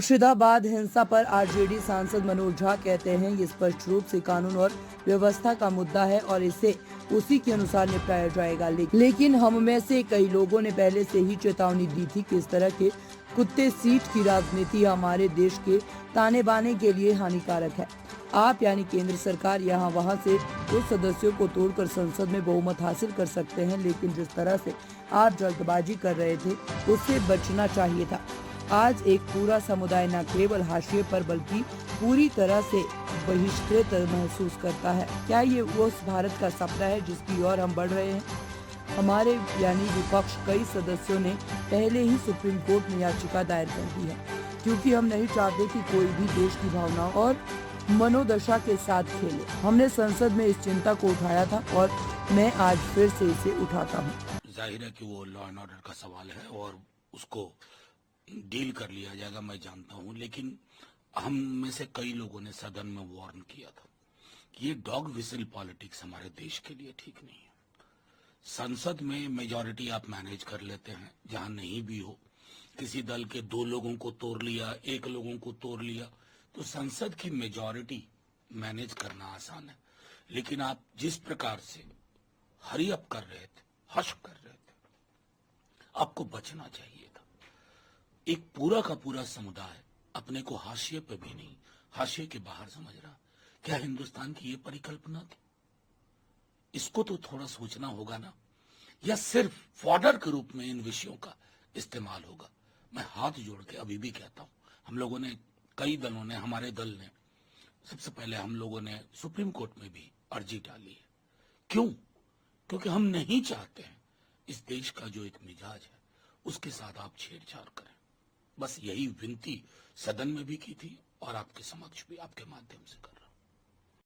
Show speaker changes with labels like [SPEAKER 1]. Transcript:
[SPEAKER 1] मुर्शिदाबाद हिंसा पर आरजेडी सांसद मनोज झा कहते हैं ये स्पष्ट रूप से कानून और व्यवस्था का मुद्दा है और इसे उसी के अनुसार निपटाया जाएगा। लेकिन हम में से कई लोगों ने पहले से ही चेतावनी दी थी कि इस तरह के कुत्ते सीट की राजनीति हमारे देश के ताने बाने के लिए हानिकारक है। आप यानी केंद्र सरकार यहाँ वहाँ से उस सदस्यों को तोड़कर संसद में बहुमत हासिल कर सकते हैं, लेकिन जिस तरह से आप जल्दबाजी कर रहे थे उससे बचना चाहिए था। आज एक पूरा समुदाय न केवल हाशिए पर बल्कि पूरी तरह से बहिष्कृत महसूस करता है। क्या ये उस भारत का सपना है जिसकी ओर हम बढ़ रहे हैं? हमारे यानी विपक्ष कई सदस्यों ने पहले ही सुप्रीम कोर्ट में याचिका दायर कर दी है, क्योंकि हम नहीं चाहते कि कोई भी देश की भावनाओं और मनोदशा के साथ खेले। हमने संसद में इस चिंता को उठाया था और मैं आज फिर से इसे उठाता हूँ।
[SPEAKER 2] जाहिर है कि वो लॉ एंड ऑर्डर का सवाल है और उसको डील कर लिया जाएगा, मैं जानता हूं, लेकिन हम में से कई लोगों ने सदन में वार्न किया था कि ये डॉग विसिल पॉलिटिक्स हमारे देश के लिए ठीक नहीं है। संसद में मेजॉरिटी आप मैनेज कर लेते हैं, जहां नहीं भी हो, किसी दल के 2 लोगों को तोड़ लिया, 1 लोगों को तोड़ लिया, तो संसद की मेजॉरिटी मैनेज करना आसान है। लेकिन आप जिस प्रकार से हरी अप कर रहे थे, हश कर रहे थे, आपको बचना चाहिए था। एक पूरा का पूरा समुदाय अपने को हाशिए पे भी नहीं, हाशिए के बाहर समझ रहा। क्या हिंदुस्तान की ये परिकल्पना थी? इसको तो थोड़ा सोचना होगा ना, या सिर्फ फॉडर के रूप में इन विषयों का इस्तेमाल होगा। मैं हाथ जोड़ के अभी भी कहता हूं, हम लोगों ने, कई दलों ने, हमारे दल ने, सबसे पहले हम लोगों ने सुप्रीम कोर्ट में भी अर्जी डाली है। क्यों? क्योंकि हम नहीं चाहते हैं इस देश का जो एक मिजाज है उसके साथ आप छेड़छाड़ करें। बस यही विनती सदन में भी की थी और आपके समक्ष भी आपके माध्यम से कर